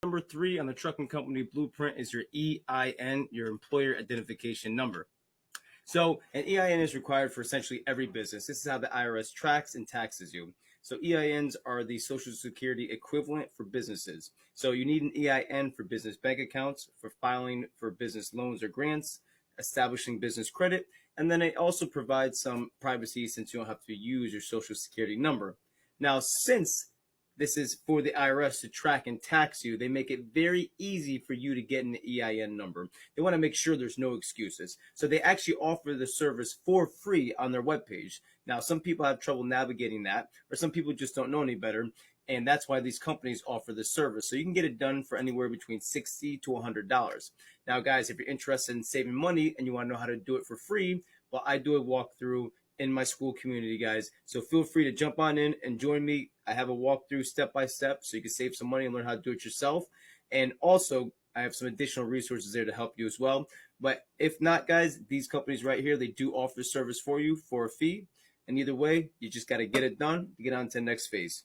Number 3 on the trucking company blueprint is your EIN, your employer identification number. So an EIN is required for essentially every business. This is how the IRS tracks and taxes you. So EINs are the Social Security equivalent for businesses. So you need an EIN for business bank accounts, for filing for business loans or grants, establishing business credit, and then it also provides some privacy since you don't have to use your Social Security number. Now, since this is for the IRS to track and tax you, they make it very easy for you to get an EIN number. They want to make sure there's no excuses. So they actually offer the service for free on their webpage. Now, some people have trouble navigating that, or some people just don't know any better. And that's why these companies offer this service. So you can get it done for anywhere between $60 to $100. Now, guys, if you're interested in saving money and you want to know how to do it for free, well, I do a walkthrough in my school community, guys. So feel free to jump on in and join me. I have a walkthrough step by step so you can save some money and learn how to do it yourself. And also, I have some additional resources there to help you as well. But if not, guys, these companies right here, they do offer service for you for a fee. And either way, you just got to get it done to get on to the next phase.